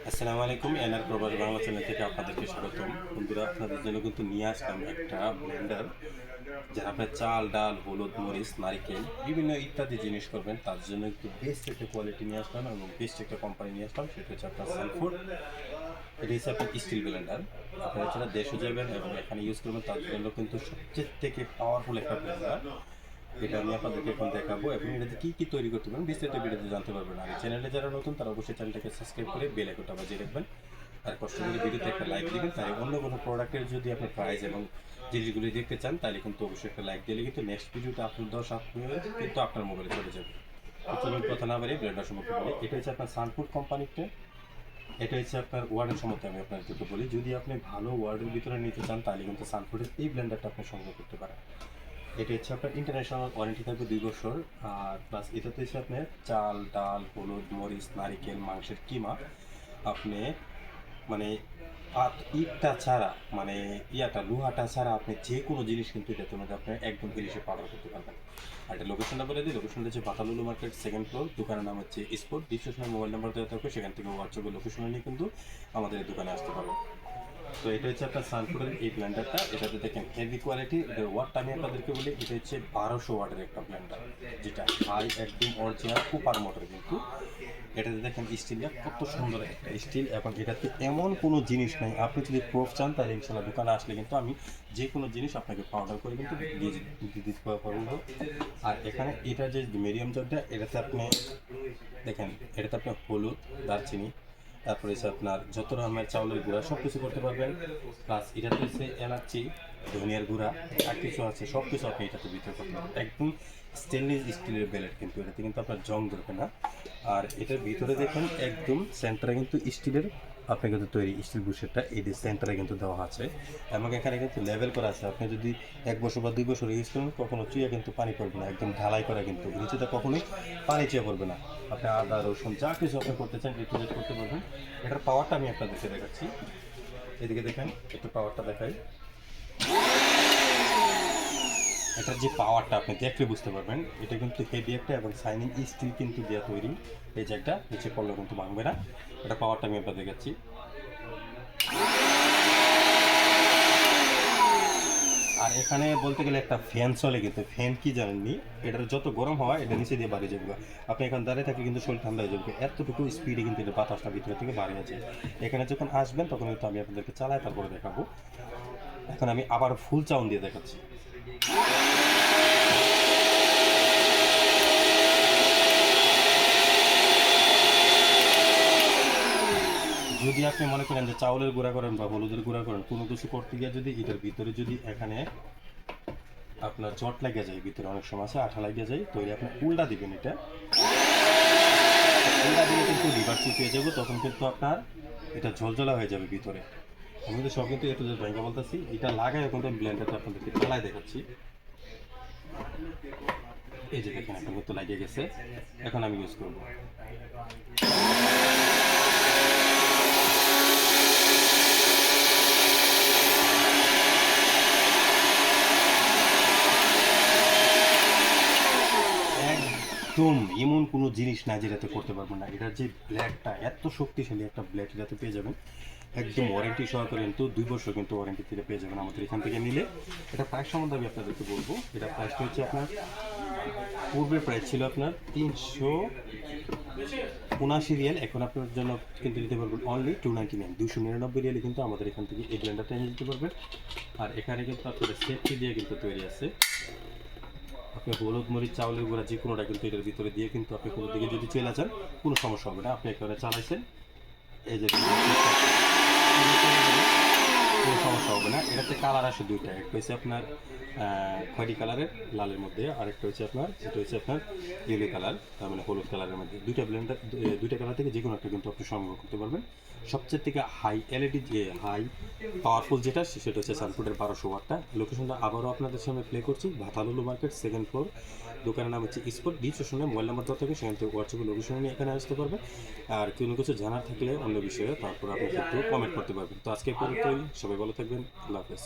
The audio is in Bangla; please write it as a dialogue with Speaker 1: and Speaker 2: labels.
Speaker 1: আসসালামু আলাইকুম। এনআর প্রবাস বাংলা চ্যানেল থেকে আপনাদেরকে স্বাগতম। বন্ধুরা, আপনাদের জন্য কিন্তু নিয়ে আসলাম একটা ব্লেন্ডার, যারা আপনার চাল, ডাল, হলুদ, মরিচ, নারিকেল বিভিন্ন ইত্যাদি জিনিস করবেন, তার জন্য একটু বেস্ট একটা কোয়ালিটি নিয়ে আসলাম এবং বেস্ট একটা কোম্পানি নিয়ে আসলাম। সেটা হচ্ছে আপনার সানফুড। এটা হচ্ছে আপনার স্টিল ব্লেন্ডার। আপনারা যারা দেশে যাবেন এবং এখানে ইউজ করবেন, তার জন্য কিন্তু সবচেয়ে থেকে পাওয়ারফুল একটা ব্লেন্ডার। এটা আমি আপনাদেরকে এখন দেখাবো এবং এটাতে কী কী তৈরি করতে পারেন বিস্তারিত ভিডিওতে জানতে পারবেন। আর চ্যানেলে যারা নতুন, তারা অবশ্যই চ্যানেলটাকে সাবস্ক্রাইব করে বেল আইকনটা বাজিয়ে রাখবেন। আর কষ্ট করে ভিডিওতে একটা লাইক দিবেন। তাই অন্য কোনো প্রোডাক্টের যদি আপনি প্রাইস এবং জিনিসগুলি দেখতে চান, তাহলে কিন্তু অবশ্যই একটা লাইক দিলে কিন্তু নেক্সট ভিডিওটা আপলোড দেওয়ার সাথে কিন্তু আপনার মোবাইলে চলে যাবে। তো চলুন কথা না বাড়িয়ে ব্লেন্ডার সম্পর্কে বলি। এটা হচ্ছে আপনার সানফুড কোম্পানিতে। এটা হচ্ছে আপনার ওয়ার্ডের সম্বন্ধে আমি আপনাদেরকে বলি। যদি আপনি ভালো ওয়ার্ডের ভিতরে নিতে চান, তাহলে কিন্তু সানফুডের এই ব্লেন্ডারটা আপনি সংগ্রহ করতে পারেন। এটা হচ্ছে আপনার ইন্টারন্যাশনাল ওয়ারেন্টি থাকবে 2 বছর। আর প্লাস এটাতে হচ্ছে আপনার চাল, ডাল, হলুদ, মরিচ, নারিকেল, মাংসের কিমা আপনি মানে ইটটা ছাড়া, মানে লোহাটা ছাড়া আপনি যে কোনো জিনিস কিন্তু এটাতে মধ্যে আপনি একদম ফিনিশে পাউডার করতে পারবেন। আর এটা লোকেশনটা বলে দিই। লোকেশনটা হচ্ছে বাতালুলু মার্কেট, 2nd ফ্লোর। দোকানের নাম হচ্ছে স্পোর্ট। ডিসক্রিপশনে মোবাইল নাম্বার দেওয়া থাকবে, সেখান থেকে হোয়াটসঅ্যাপে লোকেশনে নিয়ে কিন্তু আমাদের এই দোকানে আসতে পারবেন। তো এটা হচ্ছে আপনার সানফুডের এই ব্লেন্ডারটা। এটাতে দেখেন হেভি কোয়ালিটি। এটার ওয়াটটা আমি আপনাদেরকে বলি, এটা হচ্ছে 1200 ওয়াটের একটা ব্লেন্ডার, যেটা হাই একদম অরিজিনাল কুপার মোটর। কিন্তু এটাতে দেখেন স্টিলটা কত সুন্দর একটা স্টিল, এবং এটাতে এমন কোনো জিনিস নাই। আপনি যদি প্রুফ চান, তাহলে ইনশাল্লাহ দোকানে আসলে কিন্তু আমি যে কোনো জিনিস আপনাকে পাউডার করে কিন্তু দিয়ে দিতে পারবো। আর এখানে এটা যে মিডিয়াম জারটা, এটাতে আপনি দেখেন, এটাতে আপনি হলুদ, দারচিনি, তারপরে হচ্ছে আপনার যত রকমের চাউলের গুঁড়া সব কিছু করতে পারবেন। প্লাস এটাতে হচ্ছে এলাচি, ধনিয়ার গুঁড়া, আর কিছু আছে, সব কিছু আপনি এটাতে ভিতরে করতে পারবেন। একদম স্টেনলেস স্টিলের ব্লেড, কিন্তু এটাতে কিন্তু আপনার জং ধরবে না। আর এটার ভিতরে দেখেন একদম সেন্টারে কিন্তু স্টিলের আপনার কিন্তু তৈরি স্টিল বুশেরটা এই সেন্টারে কিন্তু দেওয়া আছে, এবং এখানে কিন্তু লেভেল করা আছে। আপনি যদি 1 বছর বা 2 বছর ইউজ করেন, কখনো চুয়ে কিন্তু পানি পড়বে না। একদম ঢালাই করা, কিন্তু নিচেতে কখনোই পানি চুয়ে পড়বে না। আপনি আদা, রসুন যা কিছু আপনি করতে চান রিপ্রেজেন্ট করতে পারবেন। এটার পাওয়ারটা আমি আপনাদেরকে দেখাচ্ছি। এদিকে দেখেন, একটু পাওয়ারটা দেখাই। এটার যে পাওয়ারটা আপনি দেখলে বুঝতে পারবেন, এটা কিন্তু হেভি একটা, এবং শাইনিং স্টিল কিন্তু দেওয়া তৈরি। এই যে একটা নিচে পড়লেও কিন্তু ভাঙবে না। এটা পাওয়ারটা আমি আপনাদের দেখাচ্ছি। আর এখানে বলতে গেলে একটা ফ্যান চলে, কিন্তু ফ্যান কি জানেননি, এটার যত গরম হয় এটা নিচে দিয়ে বাড়ি যাবে। আপনি এখন দাঁড়িয়ে থাকলে কিন্তু শরীর ঠান্ডা হয়ে যাবে, এতটুকু স্পিডে কিন্তু এটা বাতাসটা ভিতরে থেকে বাড়ি আছে। এখানে যখন আসবেন, তখন কিন্তু আমি আপনাদেরকে চালাই তারপরে দেখাবো। এখন আমি আবার ফুল চাউন দিয়ে দেখাচ্ছি। যদি আপনি মনে করেন যে চাউলের গুঁড়া করেন বা হলুদের গুঁড়া করেন, কোনো কিছু করতে গিয়ে যদি এটার ভিতরে যদি এখানে আপনার চট লাগিয়ে যায়, ভিতরে অনেক সময় আছে আঠা লাগিয়ে যায়, তৈরি আপনি উল্টা দিবেন। এটা উল্টা দিলে কিন্তু রিভার্সিং পেয়ে যাবো, তখন কিন্তু আপনার এটা ঝলঝলা হয়ে যাবে ভিতরে। আমি কিন্তু সব কিন্তু একটু ব্যাংকে বলতেছি, এটা লাগাই এখন তো ব্লেন্ডারটা আপনাদেরকে চালাই দেখাচ্ছি। এই যে দেখেন, এখন কিন্তু লাগিয়ে গেছে। এখন আমি ইউজ করবো। একদম এমন কোনো জিনিস না যেটাতে করতে পারবেন না। এটার যে ব্লেডটা এত শক্তিশালী একটা ব্লেড, এটাতে পেয়ে যাবেন একদম ওয়ারেন্টি সহকারে, কিন্তু 2 বছর কিন্তু ওয়ারেন্টি থেকে পেয়ে যাবেন আমাদের এখান থেকে নিলে। এটা প্রাইস সম্বন্ধে আমি আপনাদেরকে বলবো। এটা প্রাইসটা হচ্ছে আপনার পূর্বের প্রাইস ছিল আপনার 379 রিয়াল, এখন আপনার জন্য কিন্তু নিতে পারবেন অনলি 299, 299 রিয়ালে কিন্তু আমাদের এখান থেকে এই ব্লেন্ডারটা নিয়ে নিতে পারবেন। আর এখানে কিন্তু আপনার সেফটি দিয়ে কিন্তু তৈরি আছে। আপনি হলুদ, মরিচ, চাউলের গুঁড়া যে কোনোটা কিন্তু এটার ভিতরে দিয়ে কিন্তু আপনি কোনো দিকে যদি চলে যান, কোনো সমস্যা হবে না। আপনি একেবারে চালাইছেন, এই যে কোনো সমস্যা হবে না। এটাতে কালার আসে দুইটা, একটা হচ্ছে আপনার খয়েরি কালারের লালের মধ্যে, আরেকটা হচ্ছে আপনার যেটা হচ্ছে আপনার ইয়েলো কালার, তার মানে হলুদ কালারের মধ্যে। দুইটা কালার থেকে যে কোনো একটা কিন্তু আপনি সংগ্রহ করতে পারবেন। সবচেয়ে থেকে হাই এলইডি যে হাই পাওয়ারফুল যেটা, সেটা হচ্ছে সানফুডের 1200 ওয়াটটা। লোকেশনটা আবারও আপনাদের সামনে প্লে করছি, ভাতালুলু মার্কেট, 2nd ফ্লোর। দোকানের নাম হচ্ছে স্পোর্ট। ডিসক্রিপশনে মোবাইল নাম্বার দেওয়া থাকে, সেখান থেকে হোয়াটসঅ্যাপে লোকেশন নিয়ে এখানে আসতে পারবে। আর কোনো কিছু জানার থাকলে অন্য বিষয়ে, তারপর আপনি কিন্তু কমেন্ট করতে পারবেন। তো আজকে পর্যন্তই, সবাই ভালো থাকবেন, আল্লাহ হাফেজ।